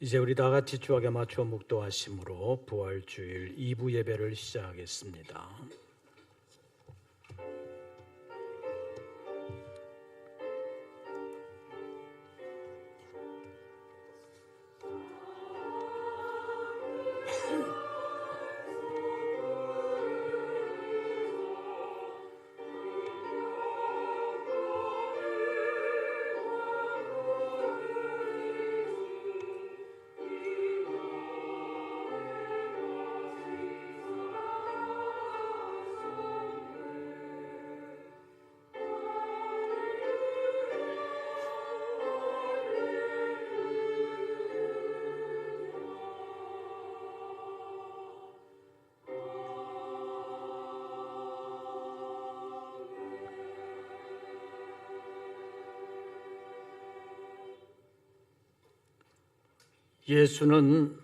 이제 우리 다 같이 주악에 맞춰 묵도하심으로 부활주일 2부 예배를 시작하겠습니다. 예수는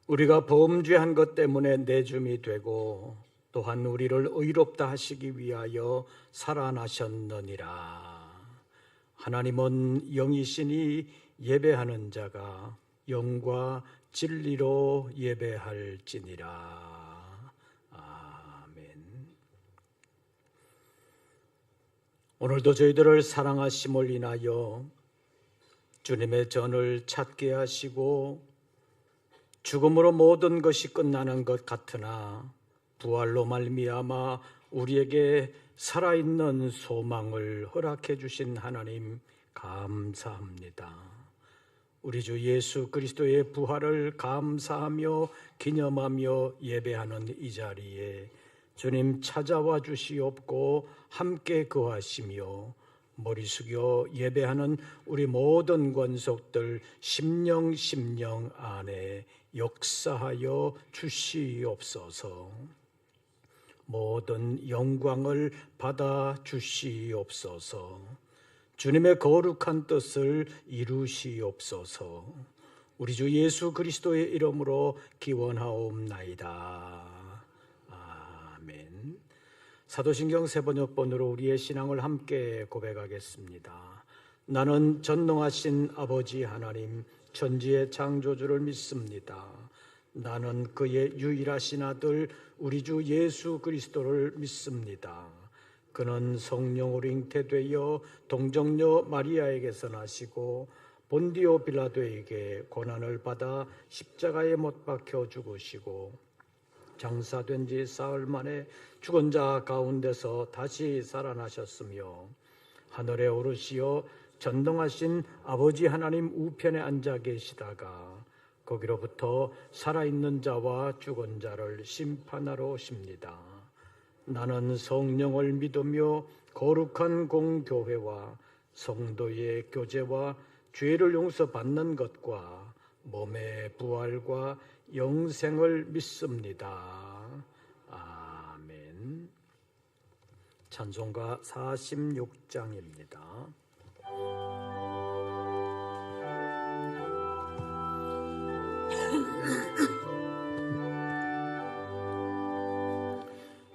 우리가 범죄한 것 때문에 내줌이 되고 또한 우리를 의롭다 하시기 위하여 살아나셨느니라. 하나님은 영이시니 예배하는 자가 영과 진리로 예배할지니라. 아멘. 오늘도 저희들을 사랑하심을 인하여 주님의 전을 찾게 하시고 죽음으로 모든 것이 끝나는 것 같으나 부활로 말미암아 우리에게 살아있는 소망을 허락해 주신 하나님 감사합니다. 우리 주 예수 그리스도의 부활을 감사하며 기념하며 예배하는 이 자리에 주님 찾아와 주시옵고 함께 거하시며 머리 숙여 예배하는 우리 모든 권속들 심령 안에 역사하여 주시옵소서. 모든 영광을 받아 주시옵소서. 주님의 거룩한 뜻을 이루시옵소서. 우리 주 예수 그리스도의 이름으로 기원하옵나이다. 아멘. 사도신경 세번역본으로 우리의 신앙을 함께 고백하겠습니다. 나는 전능하신 아버지 하나님 천지의 창조주를 믿습니다. 나는 그의 유일하신 아들 우리 주 예수 그리스도를 믿습니다. 그는 성령으로 잉태되어 동정녀 마리아에게서 나시고 본디오 빌라도에게 고난을 받아 십자가에 못 박혀 죽으시고 장사된 지 사흘 만에 죽은 자 가운데서 다시 살아나셨으며 하늘에 오르시어 전능하신 아버지 하나님 우편에 앉아 계시다가 거기로부터 살아있는 자와 죽은 자를 심판하러 오십니다. 나는 성령을 믿으며 거룩한 공교회와 성도의 교제와 죄를 용서받는 것과 몸의 부활과 영생을 믿습니다. 아멘. 찬송가 46장입니다.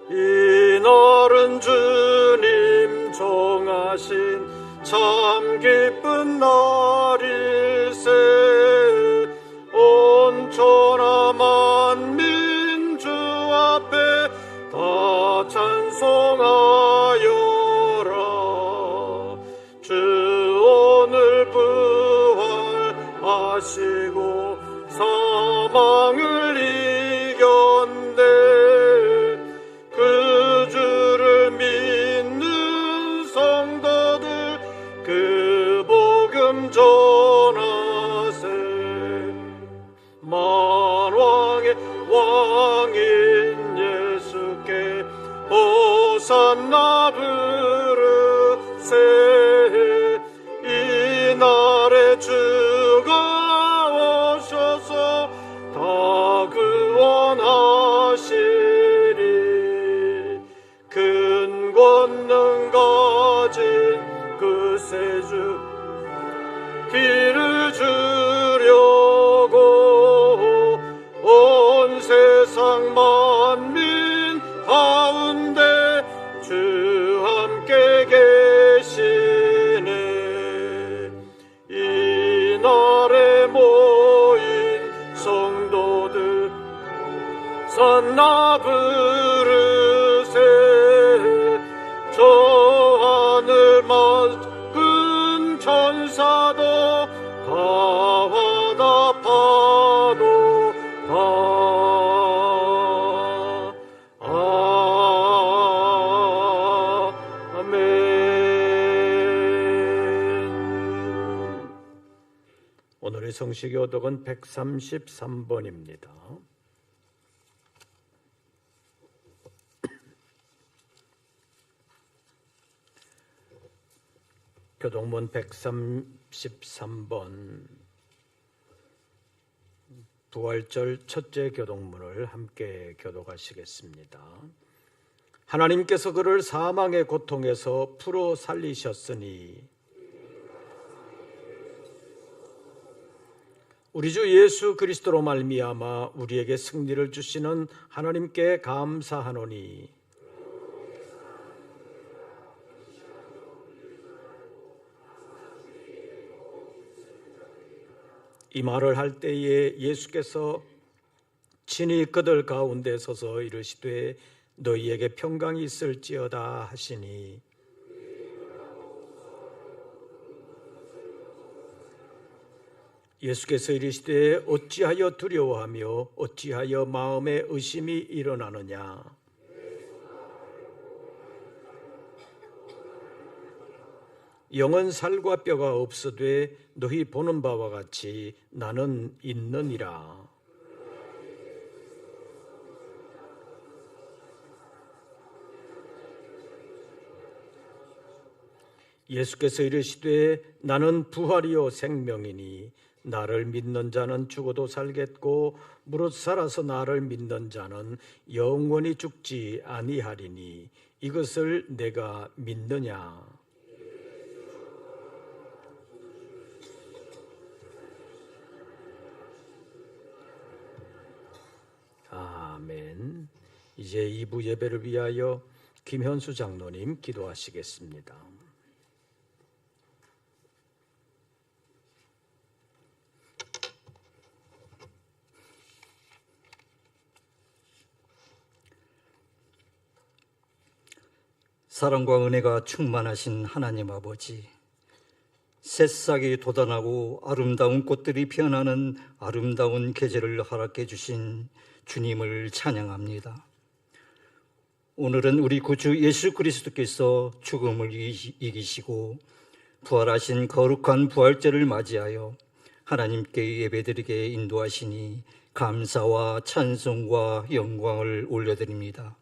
이날은 주님 정하신 참 기쁜 날일세. 온 천하 만민 주 앞에 다 찬송하여라. 주 오늘 부활하시고 사망을 이겼네. 그 주를 믿는 성도들 그 복음 전하세. 만왕의 왕인 예수께 호산나 부르세. 이날에 주가 오셔서 다 구원하시리. 큰 권능 가진 그 세주 길을 주려고 온 세상 만민 가운데 주 함께 계시네. 이날에 모인 산나 그릇에 저 하늘 맑은 천사도 다와다 파도 아멘. 오늘의 성시교독은 133번입니다. 교독문 133번 부활절 첫째 교독문을 함께 교독하시겠습니다. 하나님께서 그를 사망의 고통에서 풀어 살리셨으니 우리 주 예수 그리스도로 말미암아 우리에게 승리를 주시는 하나님께 감사하노니 이 말을 할 때에 예수께서 친히 그들 가운데 서서 이르시되 너희에게 평강이 있을지어다 하시니 예수께서 이르시되 어찌하여 두려워하며 어찌하여 마음에 의심이 일어나느냐. 영은 살과 뼈가 없으되 너희 보는 바와 같이 나는 있느니라. 예수께서 이르시되 나는 부활이요 생명이니 나를 믿는 자는 죽어도 살겠고 무릇 살아서 나를 믿는 자는 영원히 죽지 아니하리니 이것을 내가 믿느냐. 아멘. 이제 2부 예배를 위하여 김현수 장로님 기도하시겠습니다. 사랑과 은혜가 충만하신 하나님 아버지, 새싹이 돋아나고 아름다운 꽃들이 피어나는 아름다운 계절을 허락해 주신 주님을 찬양합니다. 오늘은 우리 구주 예수 그리스도께서 죽음을 이기시고 부활하신 거룩한 부활절을 맞이하여 하나님께 예배드리게 인도하시니 감사와 찬송과 영광을 올려드립니다.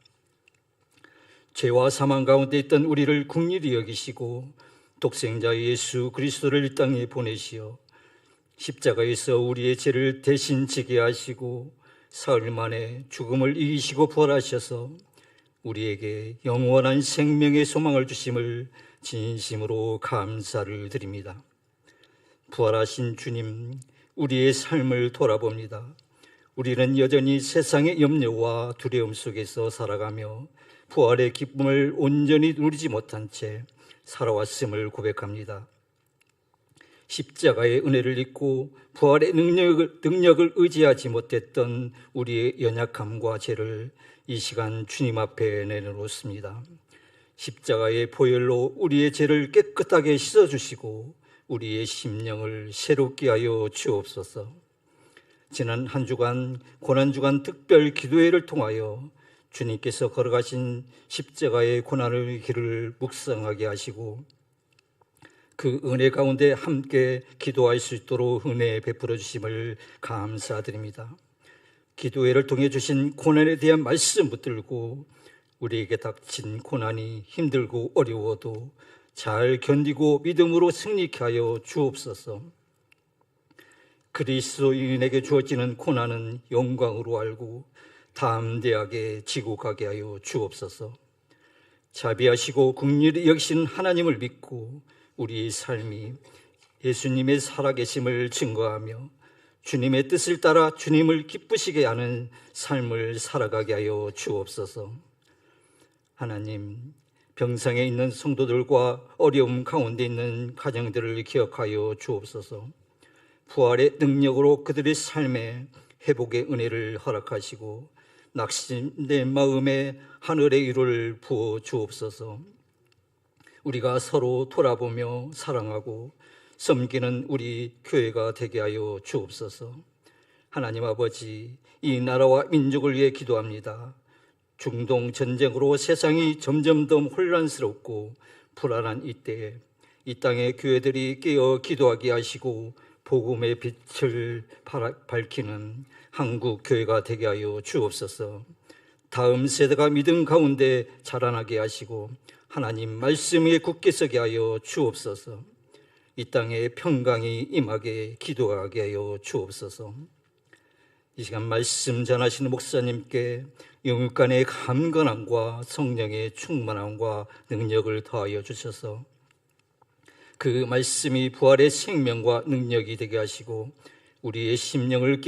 죄와 사망 가운데 있던 우리를 긍휼히 여기시고 독생자 예수 그리스도를 이 땅에 보내시어 십자가에서 우리의 죄를 대신 지게 하시고 사흘 만에 죽음을 이기시고 부활하셔서 우리에게 영원한 생명의 소망을 주심을 진심으로 감사를 드립니다. 부활하신 주님, 우리의 삶을 돌아봅니다. 우리는 여전히 세상의 염려와 두려움 속에서 살아가며 부활의 기쁨을 온전히 누리지 못한 채 살아왔음을 고백합니다. 십자가의 은혜를 잊고 부활의 능력을 의지하지 못했던 우리의 연약함과 죄를 이 시간 주님 앞에 내놓습니다. 십자가의 보혈로 우리의 죄를 깨끗하게 씻어주시고 우리의 심령을 새롭게 하여 주옵소서. 지난 한 주간 고난주간 특별 기도회를 통하여 주님께서 걸어가신 십자가의 고난의 길을 묵상하게 하시고 그 은혜 가운데 함께 기도할 수 있도록 은혜 베풀어 주심을 감사드립니다. 기도회를 통해 주신 고난에 대한 말씀 붙들고 우리에게 닥친 고난이 힘들고 어려워도 잘 견디고 믿음으로 승리케 하여 주옵소서. 그리스도인에게 주어지는 고난은 영광으로 알고 담대하게 지고 가게 하여 주옵소서. 자비하시고 긍휼히 여기시는 하나님을 믿고 우리의 삶이 예수님의 살아계심을 증거하며 주님의 뜻을 따라 주님을 기쁘시게 하는 삶을 살아가게 하여 주옵소서. 하나님, 병상에 있는 성도들과 어려움 가운데 있는 가정들을 기억하여 주옵소서. 부활의 능력으로 그들의 삶에 회복의 은혜를 허락하시고 낙심된 마음에 하늘의 일을 부어 주옵소서. 우리가 서로 돌아보며 사랑하고 섬기는 우리 교회가 되게 하여 주옵소서. 하나님 아버지, 이 나라와 민족을 위해 기도합니다. 중동 전쟁으로 세상이 점점 더 혼란스럽고 불안한 이때에 이 땅의 교회들이 깨어 기도하게 하시고 복음의 빛을 밝히는 한국 교회가 되게 하여 주옵소서. 다음 세대가 믿음 가운데 자라나게 하시고 하나님 말씀 위에 굳게 서게 하여 주옵소서. 이 땅에 평강이 임하게 기도하게 하여 주옵소서. 이 시간 말씀 전하시는 목사님께 영육간의 감건함과 성령의 충만함과 능력을 더하여 주셔서 그 말씀이 부활의 생명과 능력이 되게 하시고 우리의 심령을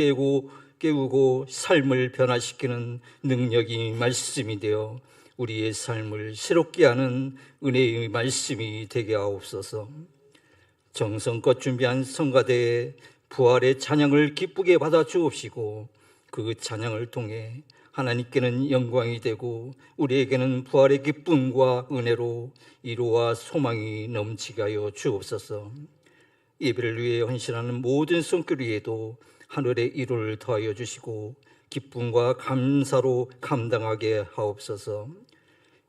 깨우고 삶을 변화시키는 능력이 말씀이 되어 우리의 삶을 새롭게 하는 은혜의 말씀이 되게 하옵소서. 정성껏 준비한 성가대에 부활의 찬양을 기쁘게 받아 주옵시고 그 찬양을 통해 하나님께는 영광이 되고 우리에게는 부활의 기쁨과 은혜로 위로와 소망이 넘치게 하여 주옵소서. 예배를 위해 헌신하는 모든 손길 위에도 하늘의 위로를 더하여 주시고 기쁨과 감사로 감당하게 하옵소서.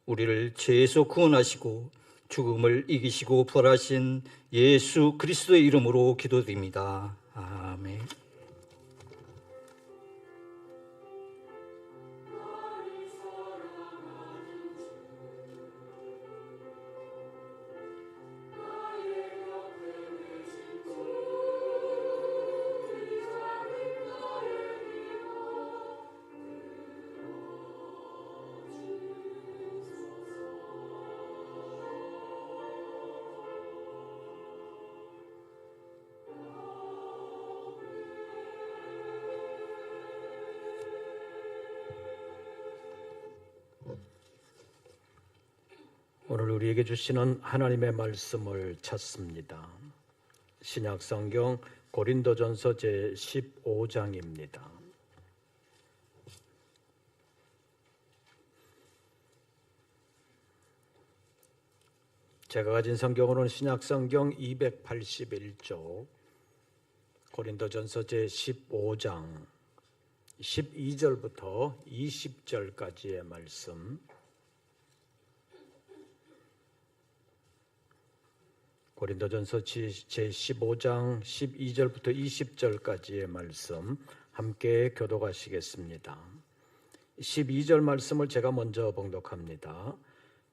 우리를 죄에서 구원하시고 죽음을 이기시고 부활하신 예수 그리스도의 이름으로 기도드립니다. 아멘. 오늘 우리에게 주시는 하나님의 말씀을 찾습니다. 신약성경 고린도전서 제15장입니다. 제가 가진 성경으로는 신약성경 281쪽, 고린도전서 제15장 12절부터 20절까지의 말씀, 고린도전서 제15장 12절부터 20절까지의 말씀 함께 교독하시겠습니다. 12절 말씀을 제가 먼저 봉독합니다.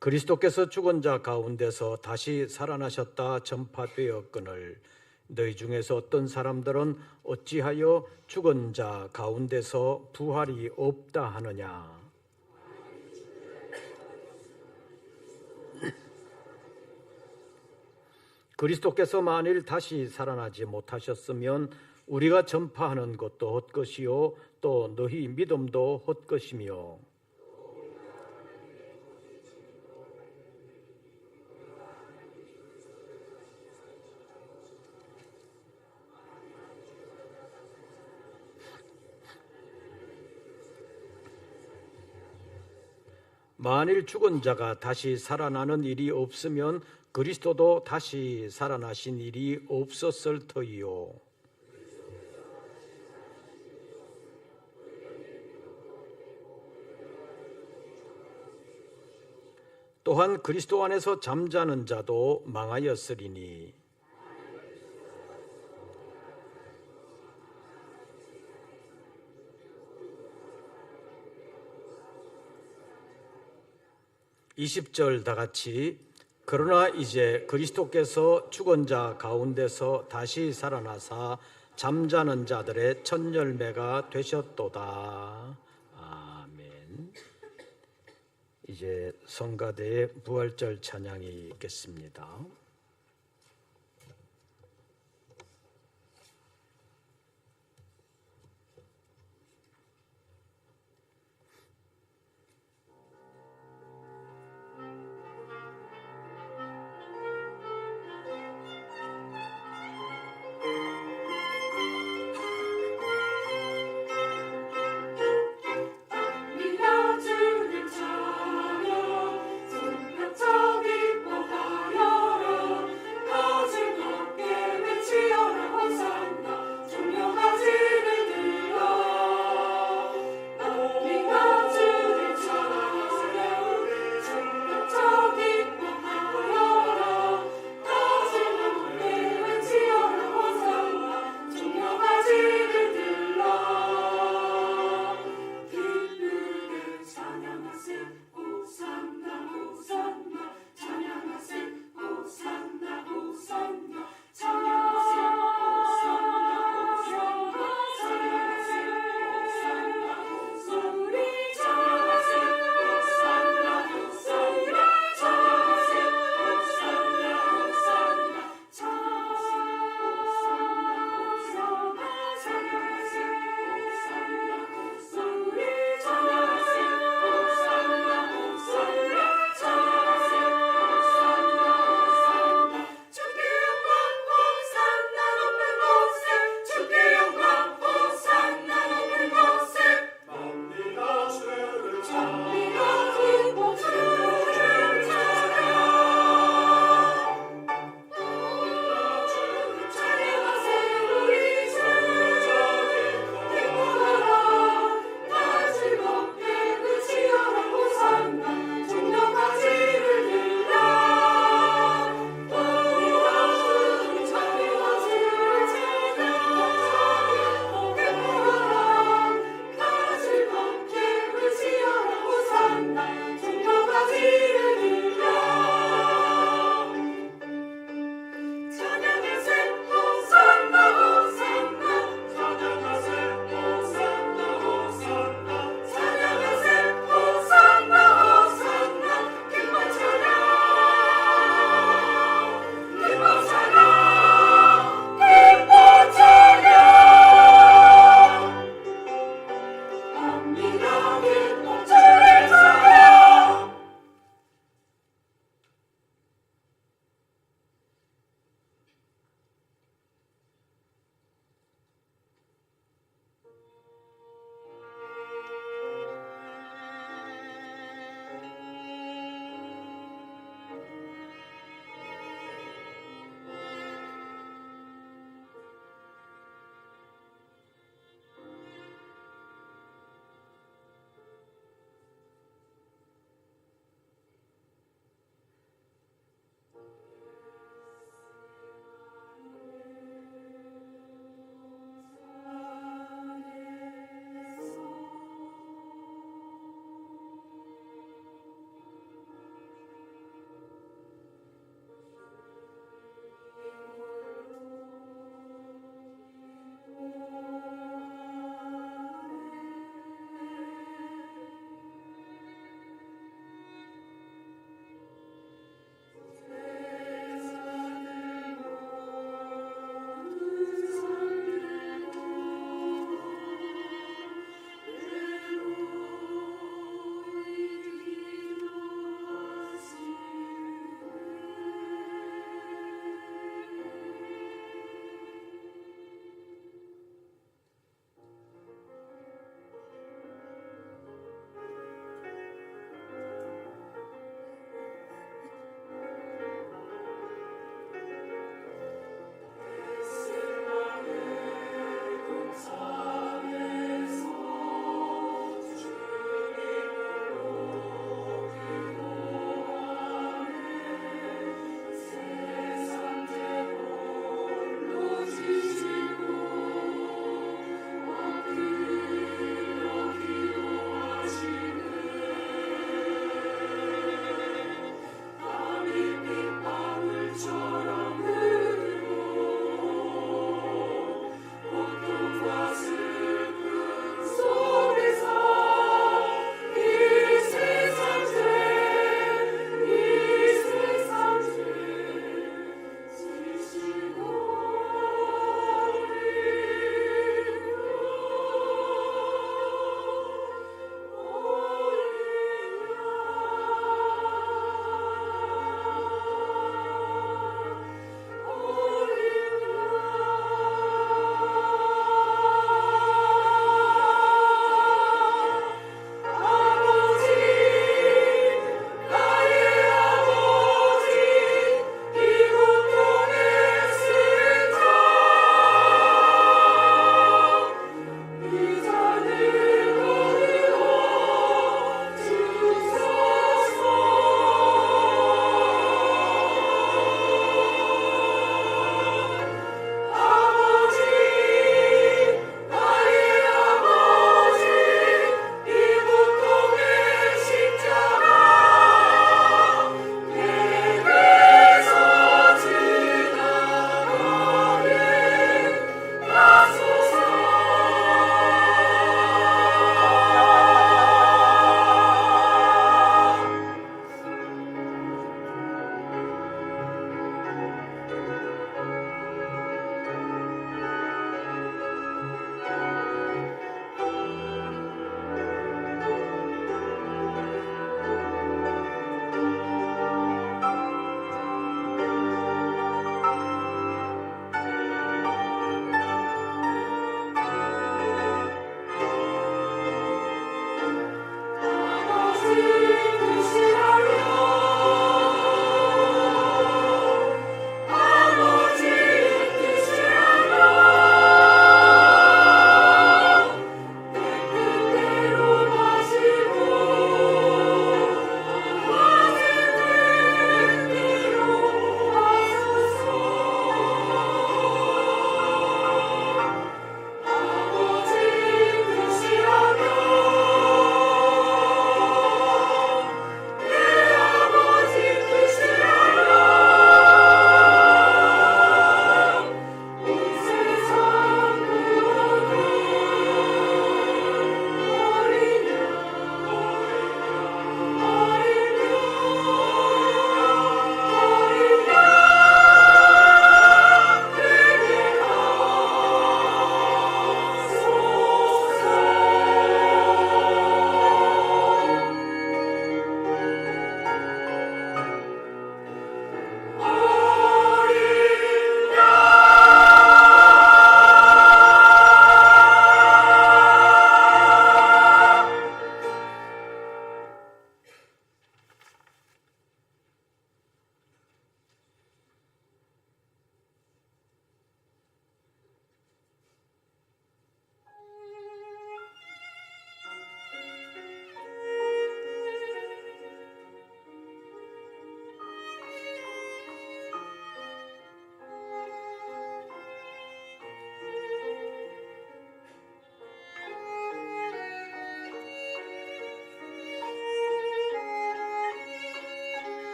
그리스도께서 죽은 자 가운데서 다시 살아나셨다 전파되었거늘 너희 중에서 어떤 사람들은 어찌하여 죽은 자 가운데서 부활이 없다 하느냐. 그리스도께서 만일 다시 살아나지 못하셨으면 우리가 전파하는 것도 헛것이요 또 너희 믿음도 헛것이며 만일 죽은 자가 다시 살아나는 일이 없으면 그리스도도 다시 살아나신 일이 없었을 터이요. 또한 그리스도 안에서 잠자는 자도 망하였으리니 (20절) 다 같이 그러나 이제 그리스도께서 죽은 자 가운데서 다시 살아나사 잠자는 자들의 첫 열매가 되셨도다. 아멘. 이제 성가대의 부활절 찬양이 있겠습니다.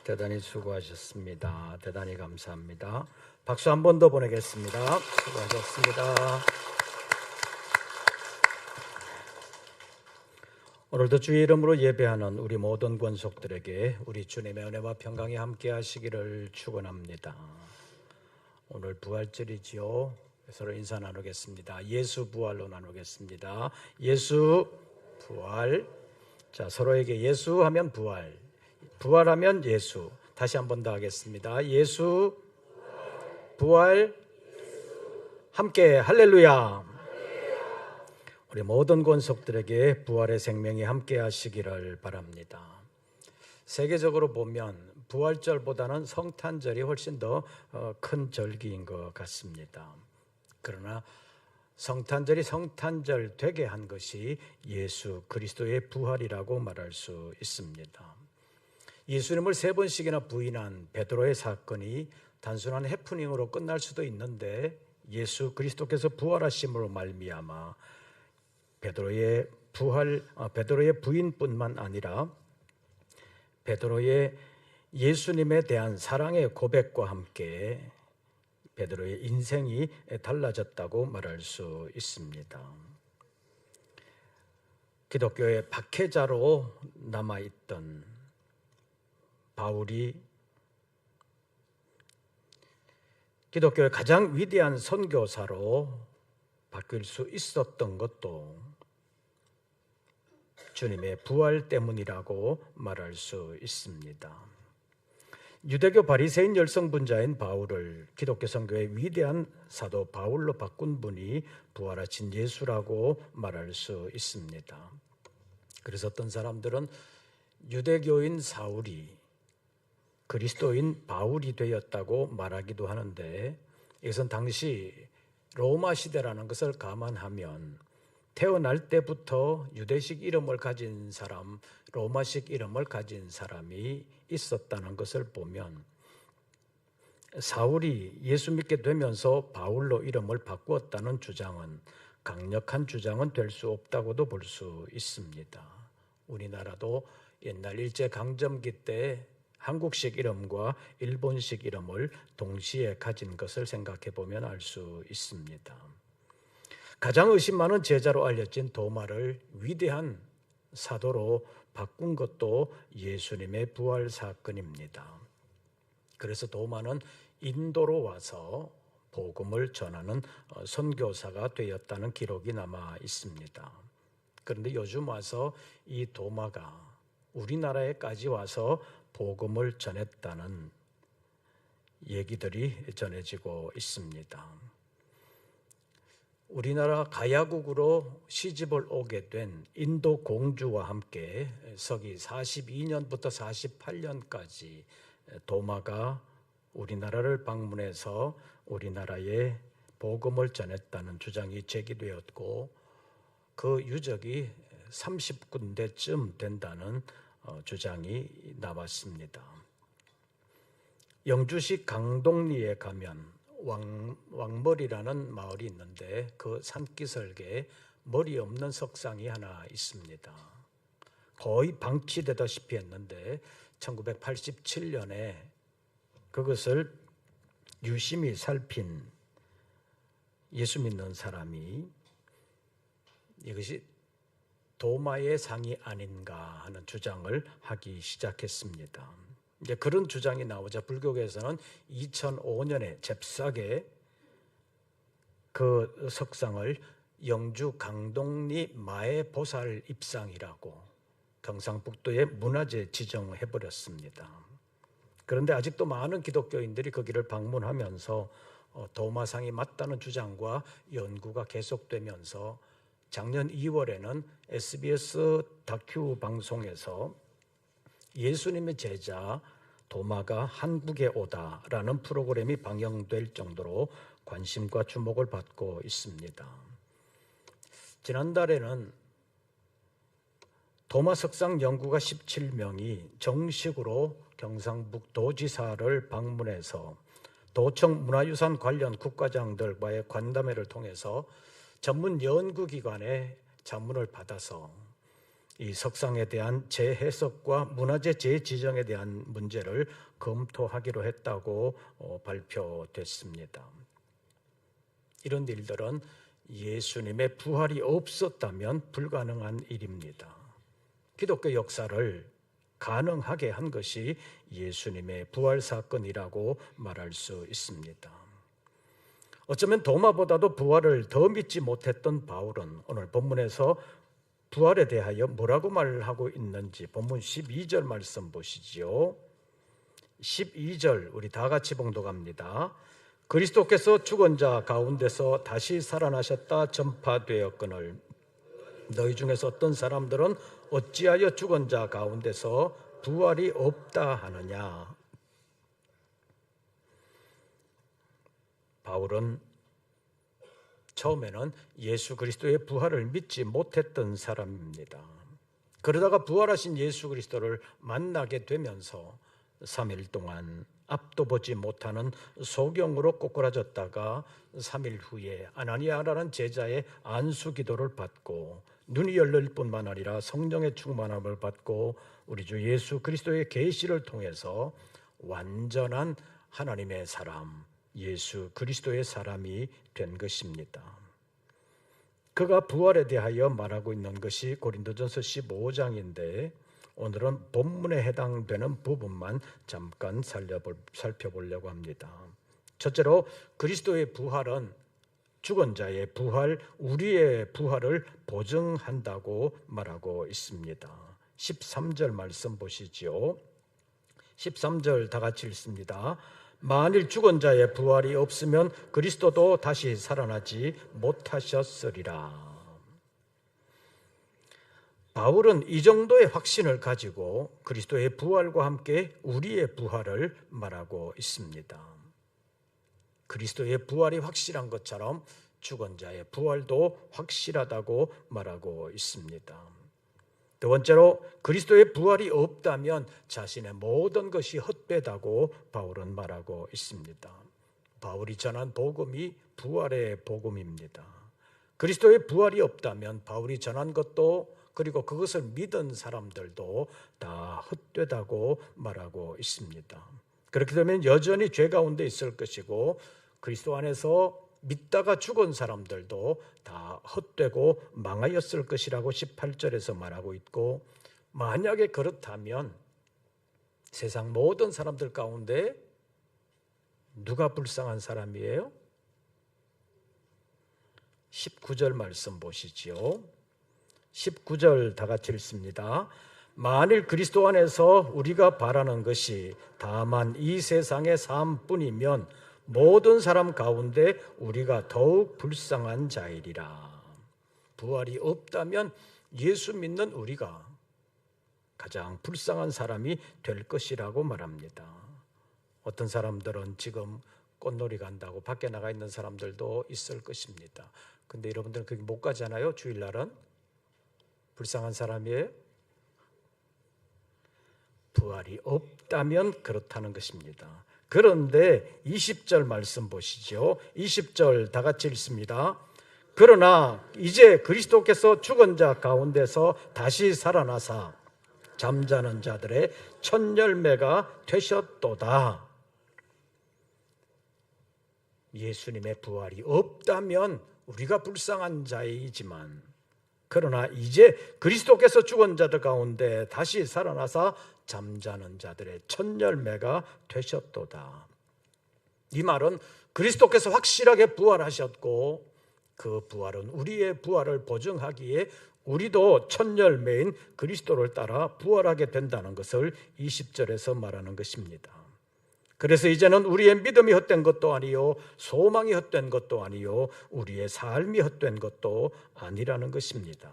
대단히 수고하셨습니다. 대단히 감사합니다. 박수 한 번 더 보내겠습니다. 수고하셨습니다. 오늘도 주의 이름으로 예배하는 우리 모든 권속들에게 우리 주님의 은혜와 평강이 함께 하시기를 축원합니다. 오늘 부활절이지요. 서로 인사 나누겠습니다. 예수 부활로 나누겠습니다. 예수 부활. 자, 서로에게 예수 하면 부활, 부활하면 예수. 다시 한 번 더 하겠습니다. 예수 부활. 함께 할렐루야. 우리 모든 권속들에게 부활의 생명이 함께 하시기를 바랍니다. 세계적으로 보면 부활절보다는 성탄절이 훨씬 더 큰 절기인 것 같습니다. 그러나 성탄절이 성탄절 되게 한 것이 예수 그리스도의 부활이라고 말할 수 있습니다. 예수님을 3번씩이나 부인한 베드로의 사건이 단순한 해프닝으로 끝날 수도 있는데 예수 그리스도께서 부활하심으로 말미암아 베드로의 부인뿐만 아니라 베드로의 예수님에 대한 사랑의 고백과 함께 베드로의 인생이 달라졌다고 말할 수 있습니다. 기독교의 박해자로 남아있던 바울이 기독교의 가장 위대한 선교사로 바뀔 수 있었던 것도 주님의 부활 때문이라고 말할 수 있습니다. 유대교 바리새인 열성분자인 바울을 기독교 선교의 위대한 사도 바울로 바꾼 분이 부활하신 예수라고 말할 수 있습니다. 그래서 어떤 사람들은 유대교인 사울이 그리스도인 바울이 되었다고 말하기도 하는데, 이것은 당시 로마 시대라는 것을 감안하면 태어날 때부터 유대식 이름을 가진 사람, 로마식 이름을 가진 사람이 있었다는 것을 보면 사울이 예수 믿게 되면서 바울로 이름을 바꾸었다는 주장은 강력한 주장은 될 수 없다고도 볼 수 있습니다. 우리나라도 옛날 일제강점기 때 한국식 이름과 일본식 이름을 동시에 가진 것을 생각해 보면 알 수 있습니다. 가장 의심 많은 제자로 알려진 도마를 위대한 사도로 바꾼 것도 예수님의 부활 사건입니다. 그래서 도마는 인도로 와서 복음을 전하는 선교사가 되었다는 기록이 남아 있습니다. 그런데 요즘 와서 이 도마가 우리나라에까지 와서 복음을 전했다는 얘기들이 전해지고 있습니다. 우리나라 가야국으로 시집을 오게 된 인도 공주와 함께 서기 42년부터 48년까지 도마가 우리나라를 방문해서 우리나라에 복음을 전했다는 주장이 제기되었고, 그 유적이 30군데쯤 된다는 주장이 나왔습니다. 영주시 강동리에 가면 왕머리라는 마을이 있는데 그 산기슭에 머리 없는 석상이 하나 있습니다. 거의 방치되다시피 했는데 1987년에 그것을 유심히 살핀 예수 믿는 사람이 이것이 도마의 상이 아닌가 하는 주장을 하기 시작했습니다. 이제 그런 주장이 나오자 불교계에서는 2005년에 잽싸게 그 석상을 영주 강동리 마애보살 입상이라고 경상북도의 문화재 지정해버렸습니다. 그런데 아직도 많은 기독교인들이 거기를 방문하면서 도마상이 맞다는 주장과 연구가 계속되면서 작년 2월에는 SBS 다큐 방송에서 예수님의 제자 도마가 한국에 오다라는 프로그램이 방영될 정도로 관심과 주목을 받고 있습니다. 지난달에는 도마 석상 연구가 17명이 정식으로 경상북도지사를 방문해서 도청 문화유산 관련 국가장들과의 간담회를 통해서 전문 연구기관의 자문을 받아서 이 석상에 대한 재해석과 문화재 재지정에 대한 문제를 검토하기로 했다고 발표됐습니다. 이런 일들은 예수님의 부활이 없었다면 불가능한 일입니다. 기독교 역사를 가능하게 한 것이 예수님의 부활 사건이라고 말할 수 있습니다. 어쩌면 도마보다도 부활을 더 믿지 못했던 바울은 오늘 본문에서 부활에 대하여 뭐라고 말하고 있는지 본문 12절 말씀 보시지요. 12절 우리 다 같이 봉독합니다. 그리스도께서 죽은 자 가운데서 다시 살아나셨다 전파되었거늘 너희 중에서 어떤 사람들은 어찌하여 죽은 자 가운데서 부활이 없다 하느냐. 바울은 처음에는 예수 그리스도의 부활을 믿지 못했던 사람입니다. 그러다가 부활하신 예수 그리스도를 만나게 되면서 3일 동안 앞도 보지 못하는 소경으로 꼬꾸라졌다가 3일 후에 아나니아라는 제자의 안수 기도를 받고 눈이 열릴 뿐만 아니라 성령의 충만함을 받고 우리 주 예수 그리스도의 계시를 통해서 완전한 하나님의 사람 예수 그리스도의 사람이 된 것입니다. 그가 부활에 대하여 말하고 있는 것이 고린도전서 15장인데 오늘은 본문에 해당되는 부분만 잠깐 살펴보려고 합니다. 첫째로 그리스도의 부활은 죽은 자의 부활, 우리의 부활을 보증한다고 말하고 있습니다. 13절 말씀 보시죠. 13절 다 같이 읽습니다. 만일 죽은 자의 부활이 없으면 그리스도도 다시 살아나지 못하셨으리라. 바울은 이 정도의 확신을 가지고 그리스도의 부활과 함께 우리의 부활을 말하고 있습니다. 그리스도의 부활이 확실한 것처럼 죽은 자의 부활도 확실하다고 말하고 있습니다. 두 번째로 그리스도의 부활이 없다면 자신의 모든 것이 헛되다고 바울은 말하고 있습니다. 바울이 전한 복음이 부활의 복음입니다. 그리스도의 부활이 없다면 바울이 전한 것도 그리고 그것을 믿은 사람들도 다 헛되다고 말하고 있습니다. 그렇게 되면 여전히 죄 가운데 있을 것이고 그리스도 안에서 믿다가 죽은 사람들도 다 헛되고 망하였을 것이라고 18절에서 말하고 있고, 만약에 그렇다면 세상 모든 사람들 가운데 누가 불쌍한 사람이에요? 19절 말씀 보시지요. 19절 다 같이 읽습니다. 만일 그리스도 안에서 우리가 바라는 것이 다만 이 세상의 삶뿐이면 모든 사람 가운데 우리가 더욱 불쌍한 자이리라. 부활이 없다면 예수 믿는 우리가 가장 불쌍한 사람이 될 것이라고 말합니다. 어떤 사람들은 지금 꽃놀이 간다고 밖에 나가 있는 사람들도 있을 것입니다. 근데 여러분들은 거기 못 가잖아요. 주일날은. 불쌍한 사람이에요? 부활이 없다면 그렇다는 것입니다. 그런데 20절 말씀 보시죠. 20절 다 같이 읽습니다. 그러나 이제 그리스도께서 죽은 자 가운데서 다시 살아나사 잠자는 자들의 첫 열매가 되셨도다. 예수님의 부활이 없다면 우리가 불쌍한 자이지만, 그러나 이제 그리스도께서 죽은 자들 가운데 다시 살아나사 잠자는 자들의 첫 열매가 되셨도다. 이 말은 그리스도께서 확실하게 부활하셨고 그 부활은 우리의 부활을 보증하기에 우리도 첫 열매인 그리스도를 따라 부활하게 된다는 것을 20절에서 말하는 것입니다. 그래서 이제는 우리의 믿음이 헛된 것도 아니요 소망이 헛된 것도 아니요 우리의 삶이 헛된 것도 아니라는 것입니다.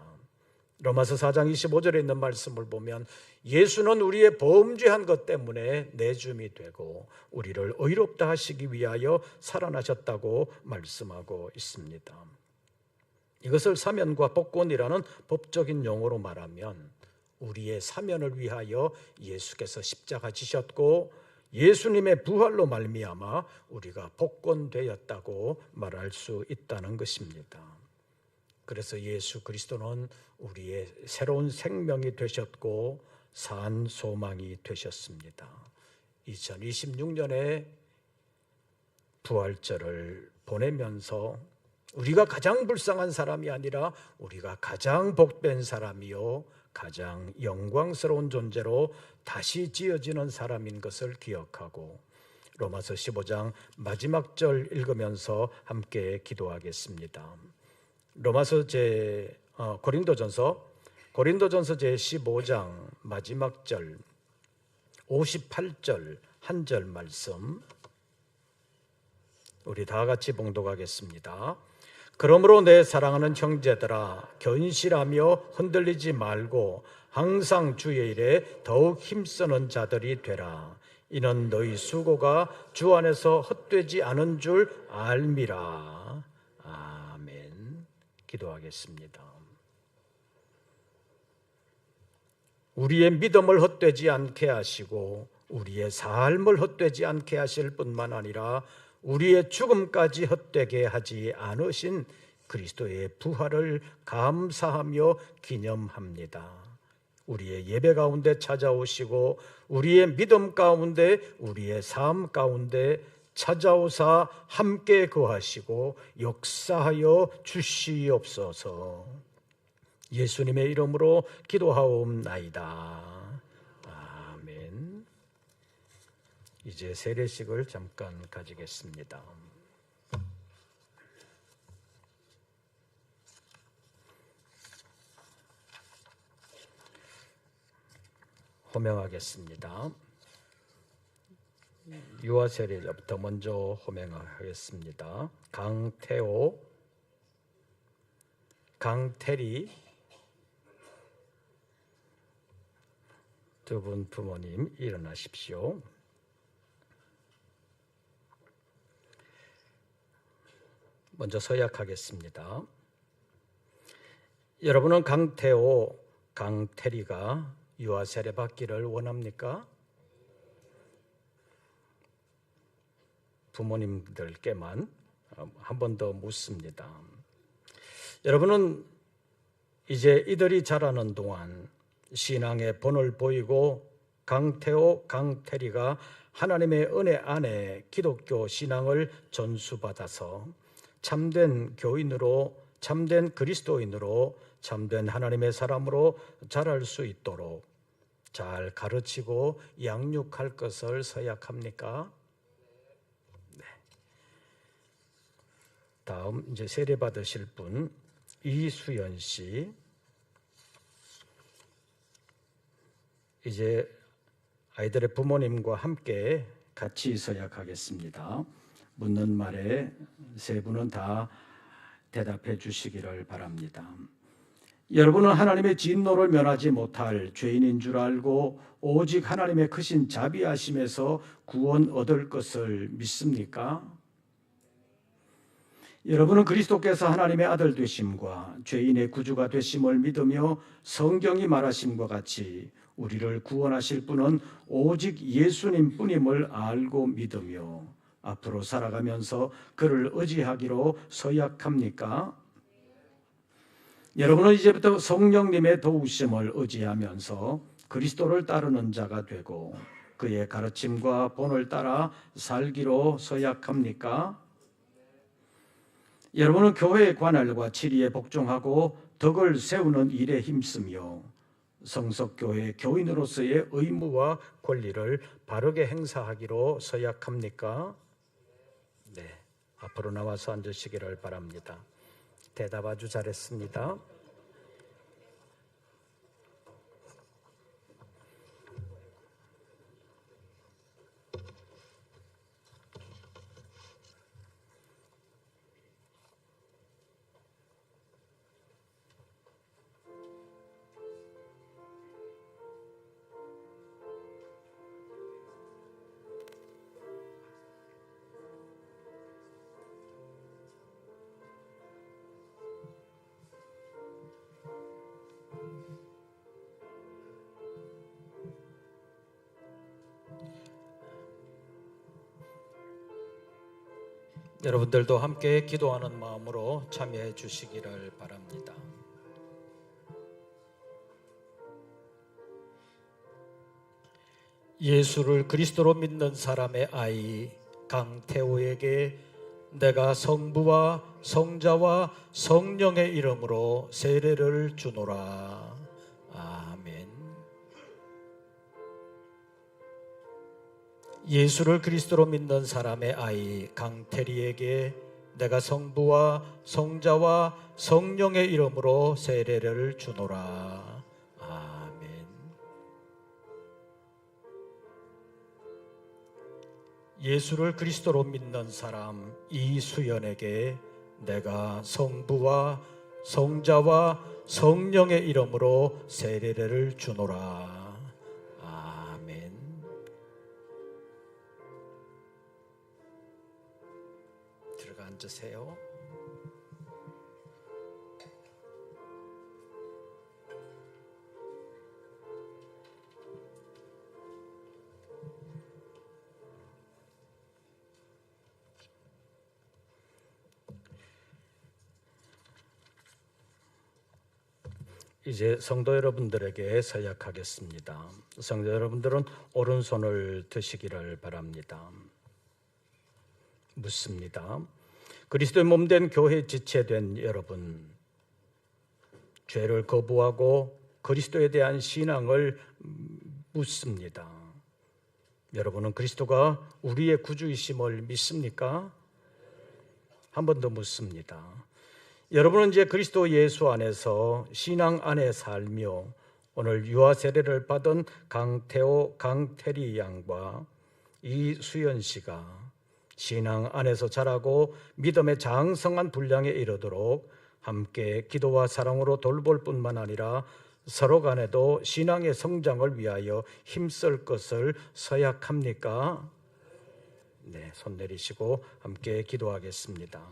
로마서 4장 25절에 있는 말씀을 보면 예수는 우리의 범죄한 것 때문에 내줌이 되고 우리를 의롭다 하시기 위하여 살아나셨다고 말씀하고 있습니다. 이것을 사면과 복권이라는 법적인 용어로 말하면 우리의 사면을 위하여 예수께서 십자가 지셨고 예수님의 부활로 말미암아 우리가 복권되었다고 말할 수 있다는 것입니다. 그래서 예수 그리스도는 우리의 새로운 생명이 되셨고 산 소망이 되셨습니다. 2026년에 부활절을 보내면서 우리가 가장 불쌍한 사람이 아니라 우리가 가장 복된 사람이요 가장 영광스러운 존재로 다시 지어지는 사람인 것을 기억하고 로마서 15장 마지막 절 읽으면서 함께 기도하겠습니다. 고린도전서 제 15장 마지막 절 58절 한 절 말씀 우리 다 같이 봉독하겠습니다. 그러므로 내 사랑하는 형제들아 견실하며 흔들리지 말고 항상 주의 일에 더욱 힘쓰는 자들이 되라. 이는 너희 수고가 주 안에서 헛되지 않은 줄 알미라. 아멘. 기도하겠습니다. 우리의 믿음을 헛되지 않게 하시고 우리의 삶을 헛되지 않게 하실 뿐만 아니라 우리의 죽음까지 헛되게 하지 않으신 그리스도의 부활을 감사하며 기념합니다. 우리의 예배 가운데 찾아오시고 우리의 믿음 가운데 우리의 삶 가운데 찾아오사 함께 거하시고 역사하여 주시옵소서. 예수님의 이름으로 기도하옵나이다. 아멘. 이제 세례식을 잠깐 가지겠습니다. 호명하겠습니다. 유아 세례자부터 먼저 호명하겠습니다. 강태호, 강태리 두 분 부모님 일어나십시오. 먼저 서약하겠습니다. 여러분은 강태호, 강태리가 유아 세례 받기를 원합니까? 부모님들께만 한 번 더 묻습니다. 여러분은 이제 이들이 자라는 동안 신앙의 본을 보이고 강태호, 강태리가 하나님의 은혜 안에 기독교 신앙을 전수받아서 참된 교인으로, 참된 그리스도인으로, 참된 하나님의 사람으로 자랄 수 있도록 잘 가르치고 양육할 것을 서약합니까? 네. 다음 이제 세례 받으실 분 이수연 씨. 이제 아이들의 부모님과 함께 같이 서약하겠습니다. 묻는 말에 세 분은 다 대답해 주시기를 바랍니다. 여러분은 하나님의 진노를 면하지 못할 죄인인 줄 알고 오직 하나님의 크신 자비하심에서 구원 얻을 것을 믿습니까? 여러분은 그리스도께서 하나님의 아들 되심과 죄인의 구주가 되심을 믿으며 성경이 말하심과 같이 우리를 구원하실 분은 오직 예수님 뿐임을 알고 믿으며 앞으로 살아가면서 그를 의지하기로 서약합니까? 여러분은 이제부터 성령님의 도우심을 의지하면서 그리스도를 따르는 자가 되고 그의 가르침과 본을 따라 살기로 서약합니까? 여러분은 교회의 관할과 치리에 복종하고 덕을 세우는 일에 힘쓰며 성석교회 교인으로서의 의무와 권리를 바르게 행사하기로 서약합니까? 네, 앞으로 나와서 앉으시기를 바랍니다. 대답 아주 잘했습니다. 여러분들도 함께 기도하는 마음으로 참여해 주시기를 바랍니다. 예수를 그리스도로 믿는 사람의 아이 강태호에게 내가 성부와 성자와 성령의 이름으로 세례를 주노라. 아멘. 예수를 그리스도로 믿는 사람의 아이 강태리에게 내가 성부와 성자와 성령의 이름으로 세례를 주노라. 아멘. 예수를 그리스도로 믿는 사람 이수연에게 내가 성부와 성자와 성령의 이름으로 세례를 주노라. 아멘. 들어가 앉으세요. 이제 성도 여러분들에게 서약하겠습니다. 성도 여러분들은 오른손을 드시기를 바랍니다. 묻습니다. 그리스도의 몸된 교회에 지체된 여러분, 죄를 거부하고 그리스도에 대한 신앙을 묻습니다. 여러분은 그리스도가 우리의 구주이심을 믿습니까? 한 번 더 묻습니다. 여러분은 이제 그리스도 예수 안에서 신앙 안에 살며 오늘 유아 세례를 받은 강태호, 강태리 양과 이수연 씨가 신앙 안에서 자라고 믿음의 장성한 분량에 이르도록 함께 기도와 사랑으로 돌볼 뿐만 아니라 서로 간에도 신앙의 성장을 위하여 힘쓸 것을 서약합니까? 네, 손 내리시고 함께 기도하겠습니다.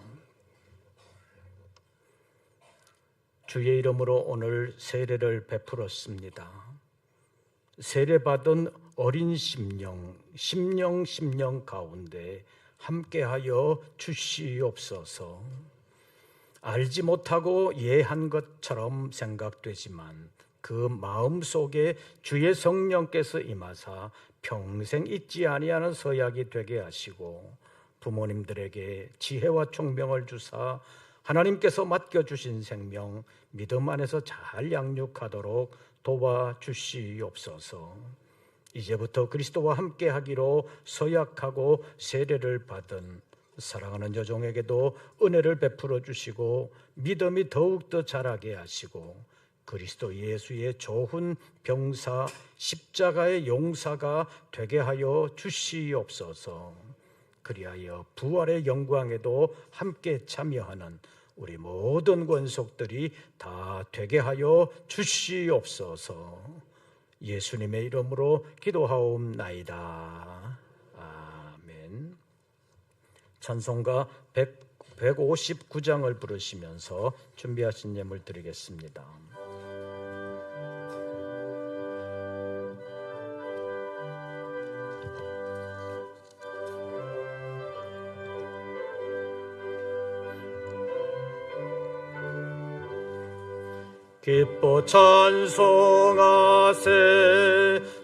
주의 이름으로 오늘 세례를 베풀었습니다. 세례받은 어린 심령 가운데 함께하여 주시옵소서. 알지 못하고 예한 것처럼 생각되지만 그 마음속에 주의 성령께서 임하사 평생 잊지 아니하는 서약이 되게 하시고 부모님들에게 지혜와 총명을 주사 하나님께서 맡겨주신 생명 믿음 안에서 잘 양육하도록 도와주시옵소서. 이제부터 그리스도와 함께 하기로 서약하고 세례를 받은 사랑하는 여종에게도 은혜를 베풀어 주시고 믿음이 더욱더 자라게 하시고 그리스도 예수의 좋은 병사 십자가의 용사가 되게 하여 주시옵소서. 그리하여 부활의 영광에도 함께 참여하는 우리 모든 권속들이 다 되게 하여 주시옵소서. 예수님의 이름으로 기도하옵나이다. 아멘. 찬송가 159장을 부르시면서 준비하신 예물 드리겠습니다. 기뻐 찬송하세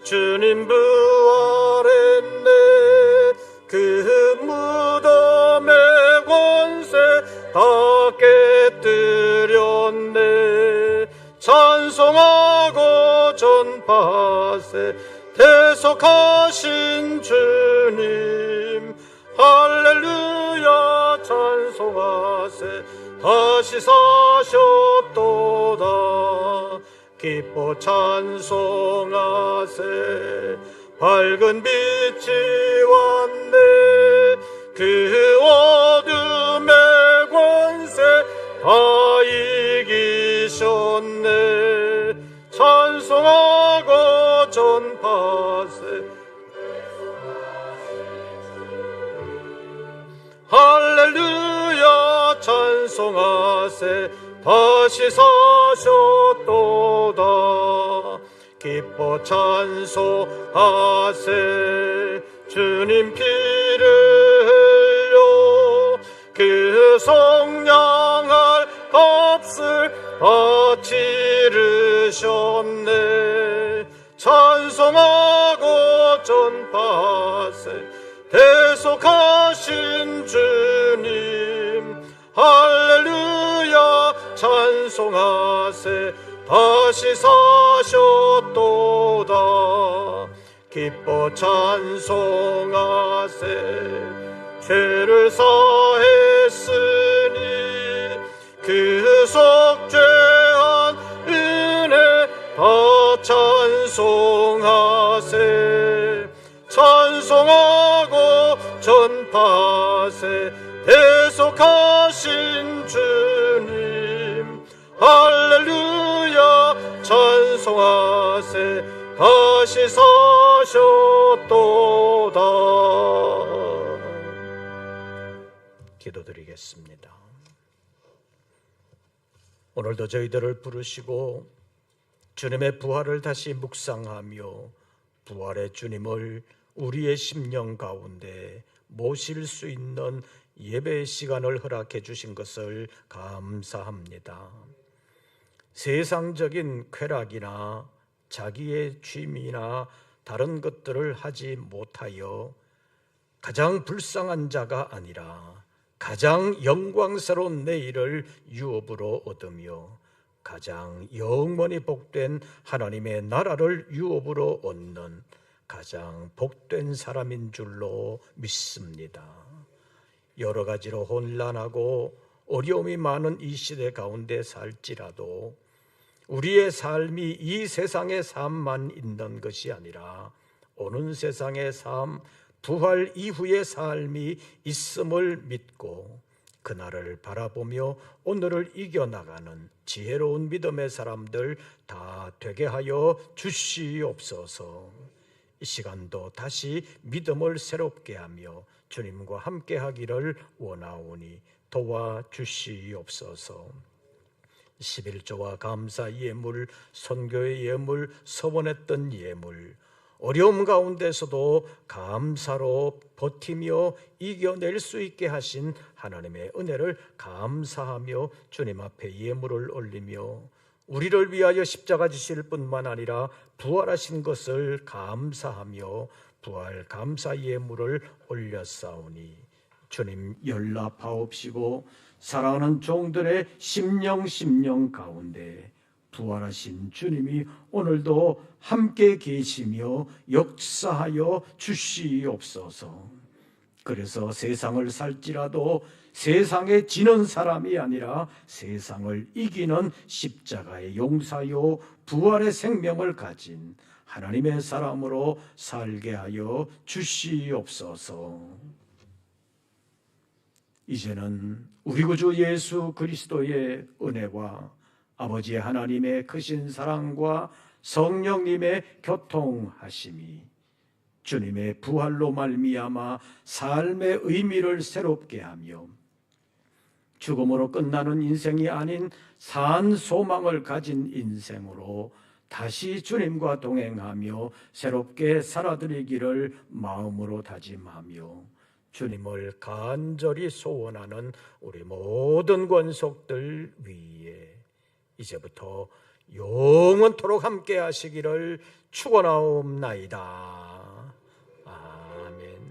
주님 부활했네 그 무덤의 권세 다 깨뜨렸네 찬송하고 전파세 대속하신 주님 할렐루야 찬송하세 다시 사셨도다 기뻐 찬송하세 밝은 빛이 왔네 그 어둠의 권세 다 이기셨네 찬송하고 전파세 할렐루야 찬송하세 다시 사셨도다 기뻐 찬송하세 주님 피를 흘려 그 속량할 값을 다 치르셨네. 찬송하고 전파하세 대속하신 주님. 할렐루야 찬송하세 다시 사셨도다. 기뻐 찬송하세 죄를 사했으니 그 속죄한 은혜 다 찬송하세. 찬송하고 전파하세 대속하신 주님. 할렐루야 찬송하세 다시 사셨도다. 기도드리겠습니다. 오늘도 저희들을 부르시고 주님의 부활을 다시 묵상하며 부활의 주님을 우리의 심령 가운데 모실 수 있는 예배의 시간을 허락해 주신 것을 감사합니다. 세상적인 쾌락이나 자기의 취미나 다른 것들을 하지 못하여 가장 불쌍한 자가 아니라 가장 영광스러운 내일을 유업으로 얻으며 가장 영원히 복된 하나님의 나라를 유업으로 얻는 가장 복된 사람인 줄로 믿습니다. 여러 가지로 혼란하고 어려움이 많은 이 시대 가운데 살지라도 우리의 삶이 이 세상의 삶만 있는 것이 아니라 오는 세상의 삶, 부활 이후의 삶이 있음을 믿고 그날을 바라보며 오늘을 이겨나가는 지혜로운 믿음의 사람들 다 되게 하여 주시옵소서. 이 시간도 다시 믿음을 새롭게 하며 주님과 함께 하기를 원하오니 도와주시옵소서. 11조와 감사 예물, 선교의 예물, 서원했던 예물, 어려움 가운데서도 감사로 버티며 이겨낼 수 있게 하신 하나님의 은혜를 감사하며 주님 앞에 예물을 올리며 우리를 위하여 십자가 지실 뿐만 아니라 부활하신 것을 감사하며 부활 감사 예물을 올렸사오니 주님 연락하옵시고 사랑하는 종들의 심령 가운데 부활하신 주님이 오늘도 함께 계시며 역사하여 주시옵소서. 그래서 세상을 살지라도 세상에 지는 사람이 아니라 세상을 이기는 십자가의 용사요 부활의 생명을 가진 하나님의 사람으로 살게 하여 주시옵소서. 이제는 우리 구주 예수 그리스도의 은혜와 아버지 하나님의 크신 사랑과 성령님의 교통하심이 주님의 부활로 말미암아 삶의 의미를 새롭게 하며 죽음으로 끝나는 인생이 아닌 산 소망을 가진 인생으로 다시 주님과 동행하며 새롭게 살아드리기를 마음으로 다짐하며 주님을 간절히 소원하는 우리 모든 권속들 위에 이제부터 영원토록 함께 하시기를 축원하옵나이다. 아멘.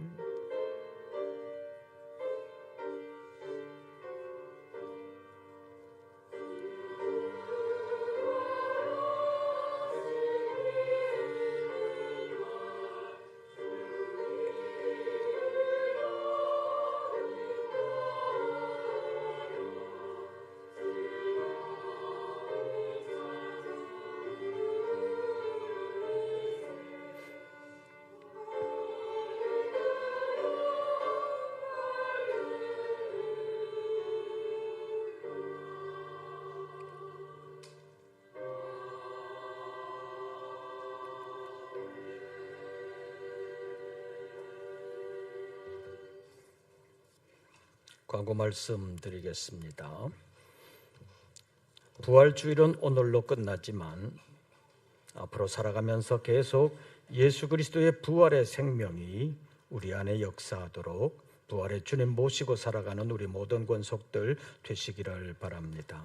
광고 말씀드리겠습니다. 부활주일은 오늘로 끝났지만 앞으로 살아가면서 계속 예수 그리스도의 부활의 생명이 우리 안에 역사하도록 부활의 주님 모시고 살아가는 우리 모든 권속들 되시기를 바랍니다.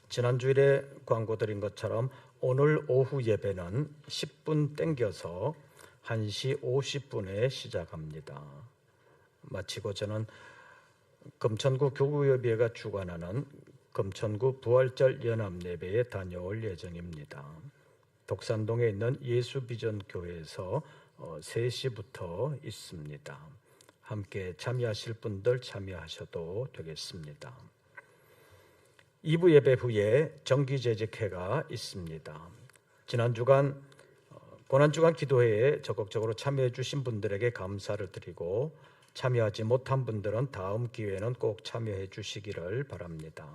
지난 주일에 광고 드린 것처럼 오늘 오후 예배는 10분 땡겨서 1시 50분에 시작합니다. 마치고 저는 금천구 교구예배가 주관하는 금천구 부활절 연합예배에 다녀올 예정입니다. 독산동에 있는 예수비전교회에서 3시부터 있습니다. 함께 참여하실 분들 참여하셔도 되겠습니다. 2부 예배 후에 정기재직회가 있습니다. 지난 주간 고난주간 기도회에 적극적으로 참여해 주신 분들에게 감사를 드리고 참여하지 못한 분들은 다음 기회에는 꼭 참여해 주시기를 바랍니다.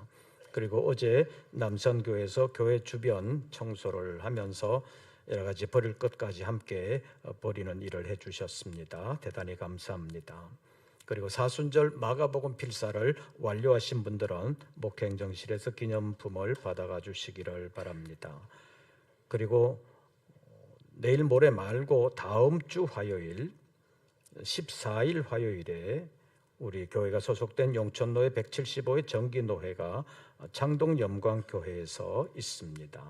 그리고 어제 남선교회에서 교회 주변 청소를 하면서 여러 가지 버릴 것까지 함께 버리는 일을 해주셨습니다. 대단히 감사합니다. 그리고 사순절 마가복음 필사를 완료하신 분들은 목행정실에서 기념품을 받아가 주시기를 바랍니다. 그리고 내일 모레 말고 다음 주 화요일 14일 화요일에 우리 교회가 소속된 용천로의 175회 정기노회가 창동염광교회에서 있습니다.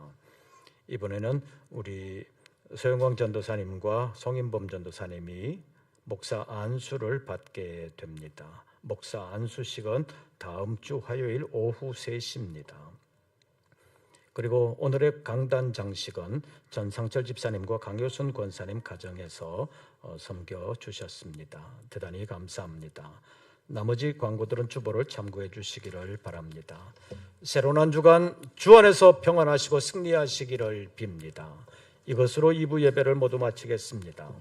이번에는 우리 소영광 전도사님과 송인범 전도사님이 목사 안수를 받게 됩니다. 목사 안수식은 다음 주 화요일 오후 3시입니다. 그리고 오늘의 강단 장식은 전상철 집사님과 강효순 권사님 가정에서 섬겨 주셨습니다. 대단히 감사합니다. 나머지 광고들은 주보를 참고해 주시기를 바랍니다. 새로운 한 주간 주 안에서 평안하시고 승리하시기를 빕니다. 이것으로 2부 예배를 모두 마치겠습니다.